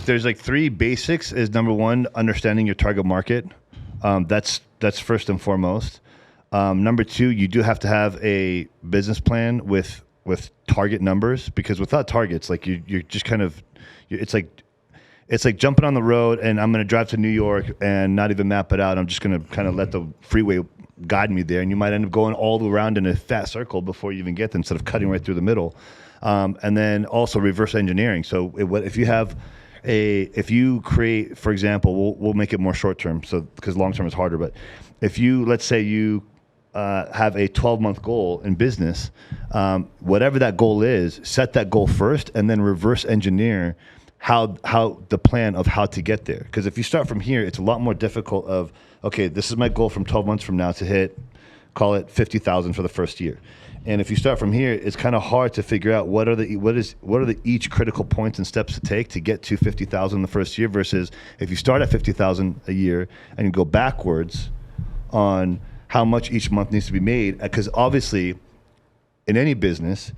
there's like three basics. Is number one, understanding your target market. That's first and foremost. Number two, you do have to have a business plan with target numbers, because without targets, like you're just kind of, it's like jumping on the road and I'm going to drive to New York and not even map it out. I'm just going to kind of let the freeway guide me there, and you might end up going all around in a fat circle before you even get there, instead of cutting right through the middle. And then also reverse engineering. So if you create, for example, we'll make it more short term, so because long term is harder. But if let's say you have a 12-month goal in business, whatever that goal is, set that goal first, and then reverse engineer how the plan of how to get there. Because if you start from here, it's a lot more difficult of, okay, this is my goal from 12 months from now to hit, call it 50,000 for the first year. And if you start from here, it's kind of hard to figure out what are the each critical points and steps to take to get to 50,000 the first year, versus if you start at 50,000 a year and you go backwards on how much each month needs to be made. Because obviously in any business,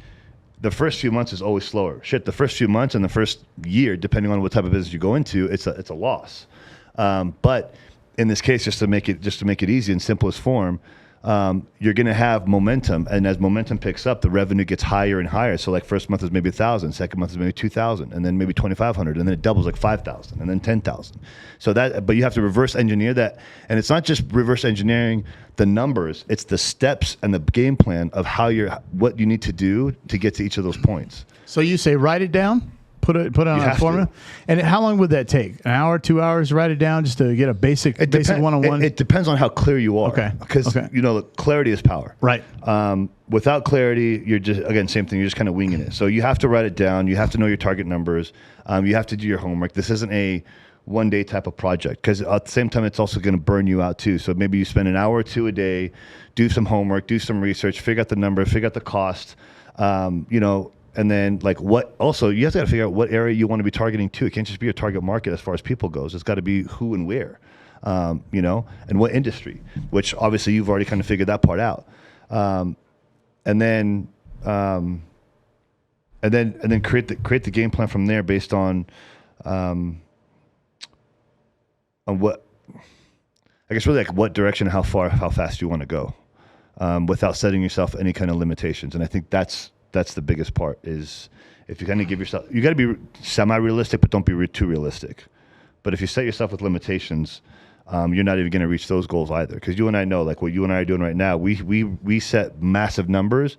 the first few months is always slower. The first few months and the first year, depending on what type of business you go into, it's a loss. But in this case, just to make it easy in simplest form, you're going to have momentum, and as momentum picks up, the revenue gets higher and higher. So like first month is maybe 1,000, second month is maybe 2,000, and then maybe 2,500, and then it doubles like 5,000, and then 10,000. So but you have to reverse engineer that, and it's not just reverse engineering the numbers; it's the steps and the game plan of what you need to do to get to each of those points. So you say write it down. Put it on a formula. And how long would that take? An hour, 2 hours, write it down just to get a basic one-on-one? It depends on how clear you are. Okay. Because, clarity is power. Right. Without clarity, you're just, again, same thing. You're just kind of winging it. So you have to write it down. You have to know your target numbers. You have to do your homework. This isn't a one-day type of project, because at the same time, it's also going to burn you out too. So maybe you spend an hour or two a day, do some homework, do some research, figure out the number, figure out the cost, and then you have to figure out what area you want to be targeting too. It can't just be a target market as far as people goes. It's got to be who and where, and what industry, which obviously you've already kind of figured that part out. And then create the game plan from there based on what, I guess really like what direction, how fast you want to go, without setting yourself any kind of limitations. And I think that's the biggest part, is if you kind of give yourself, you got to be semi-realistic, but don't be too realistic. But if you set yourself with limitations, you're not even going to reach those goals either. Because you and I know, like what you and I are doing right now, we set massive numbers,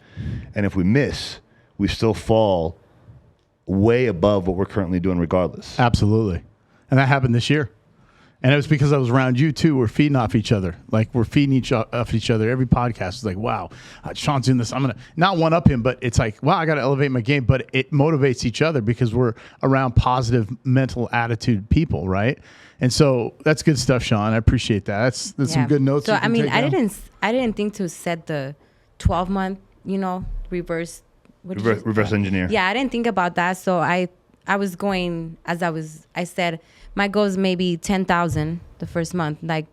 and if we miss, we still fall way above what we're currently doing regardless. Absolutely. And that happened this year. And it was because I was around you too. We're feeding off each other. Like we're feeding off each other. Every podcast is like, wow, Sean's doing this. I'm going to not one up him, but it's like, wow, I got to elevate my game. But it motivates each other because we're around positive mental attitude people, right? And so that's good stuff, Sean. I appreciate that. That's some good notes. So I mean, I didn't think to set the 12-month, reverse engineer. Yeah, I didn't think about that. So I was going I said my goal is maybe 10,000 the first month. Like,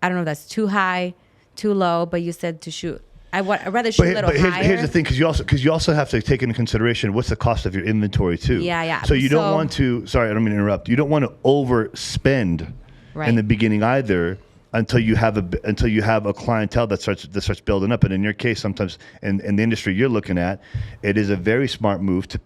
I don't know if that's too high, too low, but you said to shoot. I'd rather shoot a little higher. Here's the thing, because you also have to take into consideration what's the cost of your inventory too. Yeah. So you don't want to. Sorry, I don't mean to interrupt. You don't want to overspend in the beginning either, until you have a clientele that starts building up. And in your case, sometimes in the industry you're looking at, it is a very smart move to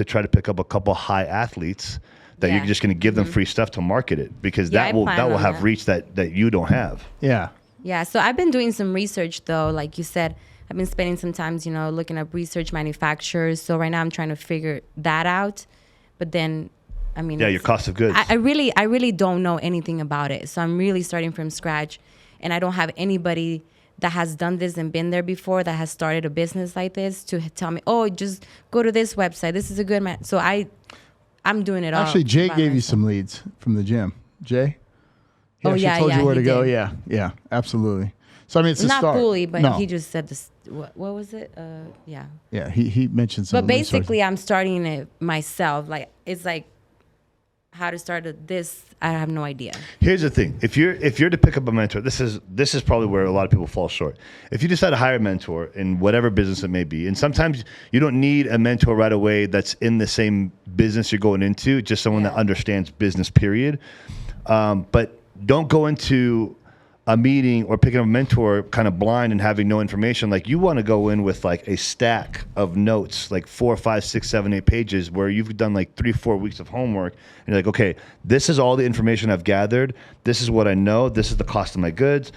try to pick up a couple high athletes that you're just going to give them free stuff to market it, because that will have reach that you don't have. Yeah. Yeah. So I've been doing some research though. Like you said, I've been spending some time, looking at research manufacturers. So right now I'm trying to figure that out. But then, I mean, your cost of goods. I really don't know anything about it. So I'm really starting from scratch, and I don't have anybody that has done this and been there before, that has started a business like this, to tell me, oh, just go to this website. This is a good man. So I'm doing it all. Actually, Jay gave you some leads from the gym. Jay? He told you where to go. Did. Yeah, absolutely. So I mean, it's a start. Not fully, but he just said this. What was it? Yeah. Yeah, he mentioned some. But basically, I'm starting it myself. Like, it's like, how to start this, I have no idea. Here's the thing: if you're to pick up a mentor, this is probably where a lot of people fall short. If you decide to hire a mentor in whatever business it may be, and sometimes you don't need a mentor right away that's in the same business you're going into, just someone that understands business, period. But don't go into a meeting or picking up a mentor kind of blind and having no information. Like, you want to go in with like a stack of notes, like 4, 5, 6, 7, 8 pages, where you've done like 3, 4 weeks of homework, and you're like, okay, this is all the information I've gathered. This is what I know. This is the cost of my goods.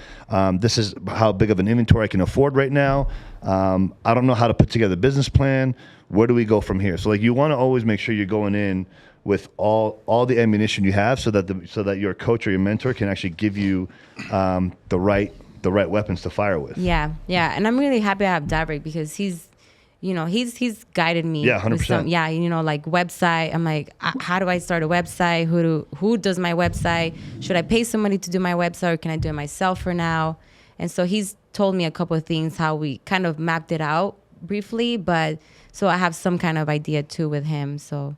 This is how big of an inventory I can afford right now. I don't know how to put together a business plan. Where do we go from here? So like, you want to always make sure you're going in with all the ammunition you have, so that your coach or your mentor can actually give you the right weapons to fire with. Yeah, and I'm really happy I have Davrik, because he's guided me. Yeah, 100%. With some, like website. I'm like, how do I start a website? Who does my website? Should I pay somebody to do my website, or can I do it myself for now? And so he's told me a couple of things, how we kind of mapped it out briefly, but so I have some kind of idea too with him. So,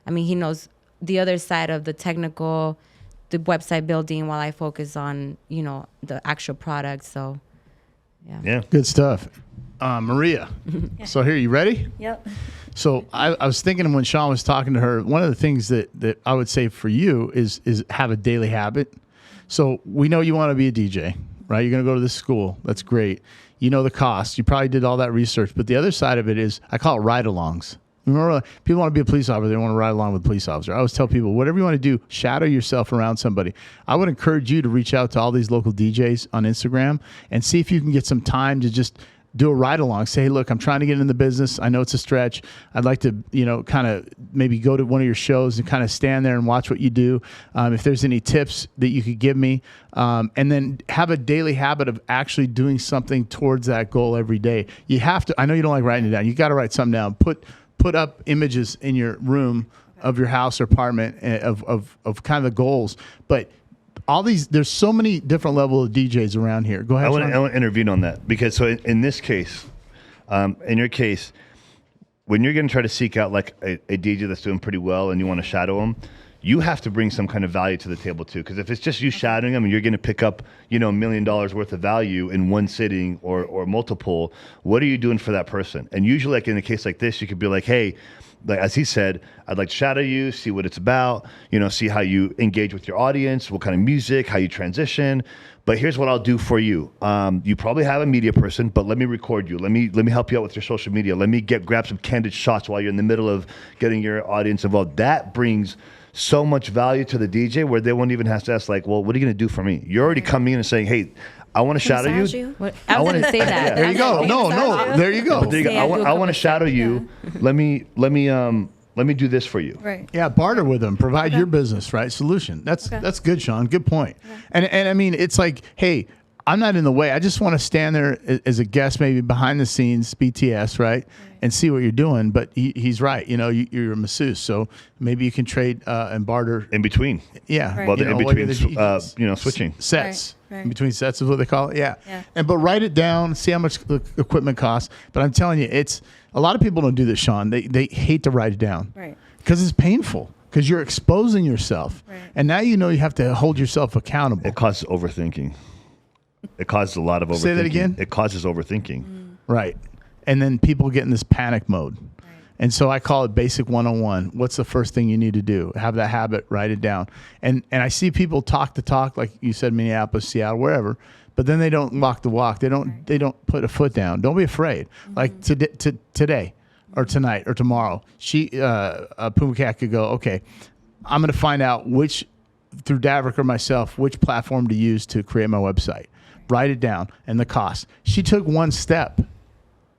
I mean, he knows the other side of the technical, the website building, while I focus on, the actual product. So, Yeah. Good stuff. Maria. So here, you ready? Yep. So I was thinking, when Sean was talking to her, one of the things that I would say for you is have a daily habit. So we know you want to be a DJ, right? You're going to go to this school. That's great. You know the cost. You probably did all that research. But the other side of it is, I call it ride-alongs. Remember, people want to be a police officer. They want to ride along with a police officer. I always tell people, whatever you want to do, shadow yourself around somebody. I would encourage you to reach out to all these local DJs on Instagram and see if you can get some time to just do a ride along. Say, hey, look, I'm trying to get in the business. I know it's a stretch. I'd like to, kind of maybe go to one of your shows and kind of stand there and watch what you do. If there's any tips that you could give me, and then have a daily habit of actually doing something towards that goal every day. You have to, I know you don't like writing it down. You got to write something down. Put up images in your room of your house or apartment of kind of the goals. But all these, there's so many different level of DJs around here. Go ahead. I want to intervene on that, because so in this case, in your case, when you're going to try to seek out like a DJ that's doing pretty well and you want to shadow them, you have to bring some kind of value to the table too. Because if it's just you shadowing them and you're going to pick up, $1 million worth of value in one sitting or multiple, what are you doing for that person? And usually, like in a case like this, you could be like, hey, like as he said, I'd like to shadow you, see what it's about, see how you engage with your audience, what kind of music, how you transition. But here's what I'll do for you. You probably have a media person, but let me record you. Let me help you out with your social media. Let me grab some candid shots while you're in the middle of getting your audience involved. That brings so much value to the DJ, where they won't even have to ask, like, well, what are you going to do for me? You're already coming in and saying, hey, I want to shadow you. I was going to say that. There you go. No, there you go. I want to shadow you. Let me do this for you. Right. Yeah, barter with them. Provide your business, right? Solution. That's good, Sean. Good point. Yeah. And I mean, it's like, hey, I'm not in the way. I just want to stand there as a guest, maybe behind the scenes, BTS, right? And see what you're doing. But he's right. You're a masseuse, so maybe you can trade and barter in between. Yeah. Right. Well, in between, switching sets. Right. In between sets is what they call it. Yeah. But write it down. See how much the equipment costs. But I'm telling you, it's a lot of people don't do this, Sean. They hate to write it down. Right. Because it's painful. Because you're exposing yourself. Right. And now you have to hold yourself accountable. It causes overthinking. It causes a lot of overthinking. Say that again? It causes overthinking. Right. And then people get in this panic mode. Right. And so I call it basic 101. What's the first thing you need to do? Have that habit, write it down. And I see people talk the talk, like you said, Minneapolis, Seattle, wherever, but then they don't walk the walk. They don't put a foot down. Don't be afraid. Mm-hmm. Like today or tonight or tomorrow, Puma Cat could go, okay, I'm going to find out through Davrik or myself, which platform to use to create my website. Write it down and the cost. She took one step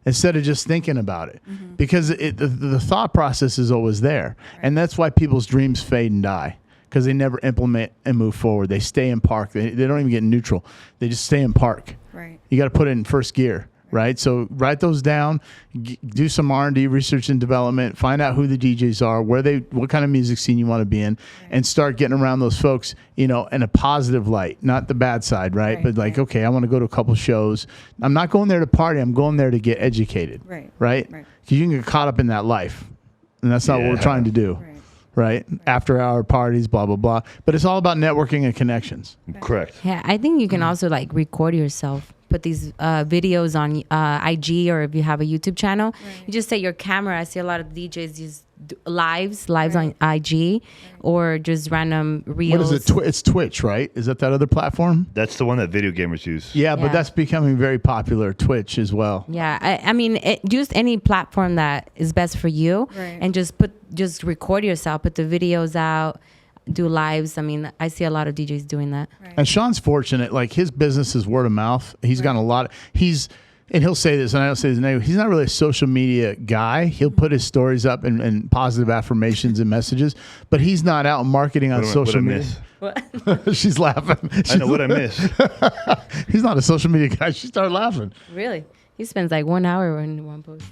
instead of just thinking about it, because the thought process is always there. Right. And that's why people's dreams fade and die, because they never implement and move forward. They stay in park. They don't even get neutral. They just stay in park. Right. You got to put it in first gear. Right. So write those down, do some R&D, research and development, find out who the DJs are, what kind of music scene you want to be in, and start getting around those folks, in a positive light, not the bad side. Right. But like, okay, I want to go to a couple shows. I'm not going there to party. I'm going there to get educated. Right. Because you can get caught up in that life, and that's not what we're trying to do. right? After hour parties, blah, blah, blah. But it's all about networking and connections. Correct. Yeah, I think you can also like record yourself, put these videos on IG, or if you have a YouTube channel, you just set your camera. I see a lot of DJs use lives on IG, or just random reels. What is it? It's Twitch, right? Is that other platform? That's the one that video gamers use. Yeah, but Yeah. that's becoming very popular, Twitch as well. Yeah, I mean, use any platform that is best for you, Right. and just record yourself, put the videos out, do lives. I mean, I see a lot of DJs doing that. And Sean's fortunate. Like, his business is word of mouth. He's gotten a lot. And he'll say this, and I don't say his name. He's not really a social media guy. He'll put his stories up and positive affirmations and messages, but he's not out marketing on social media. She's laughing. I know what I miss. He's not a social media guy. She started laughing. Really? He spends like 1 hour in one post.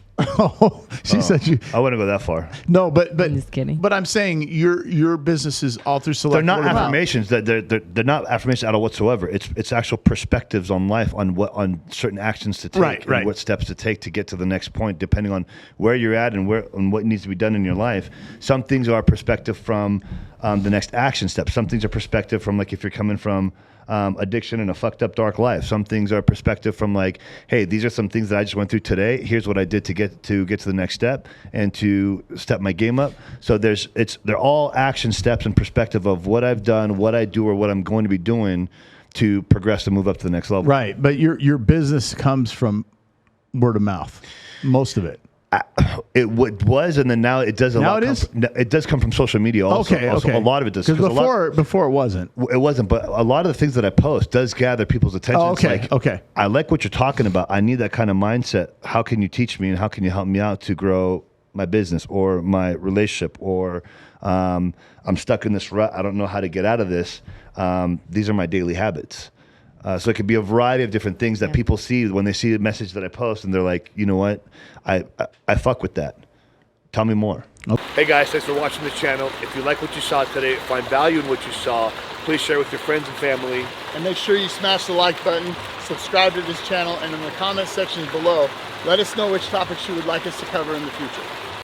She said you. I wouldn't go that far. No, but I'm just kidding. But I'm saying your business is all through select. They're not word of mouth. affirmations. They're not affirmations at all whatsoever. It's actual perspectives on life, on certain actions to take, Right. and what steps to take to get to the next point, depending on where you're at and what needs to be done in your life. Some things are perspective from the next action step. Some things are perspective from, like, if you're coming from addiction and a fucked up dark life. Some things are perspective from, like, hey, these are some things that I just went through today. Here's what I did to get to the next step and to step my game up. So they're all action steps and perspective of what I've done, what I do, or what I'm going to be doing to progress and move up to the next level. Right, but your business comes from word of mouth, most of it. It was, and then now it does. Now it is? It does come from social media. Also. Okay. A lot of it does. Because before it wasn't. It wasn't, but a lot of the things that I post does gather people's attention. Oh, okay, It's like, okay. I like what you're talking about. I need that kind of mindset. How can you teach me, and how can you help me out to grow my business or my relationship? Or I'm stuck in this rut. I don't know how to get out of this. These are my daily habits. So it could be a variety of different things that people see when they see the message that I post, and they're like, you know what, I fuck with that. Tell me more. Hey guys, thanks for watching the channel. If you like what you saw today, find value in what you saw, please share with your friends and family. And make sure you smash the like button, subscribe to this channel, and in the comment sections below, let us know which topics you would like us to cover in the future.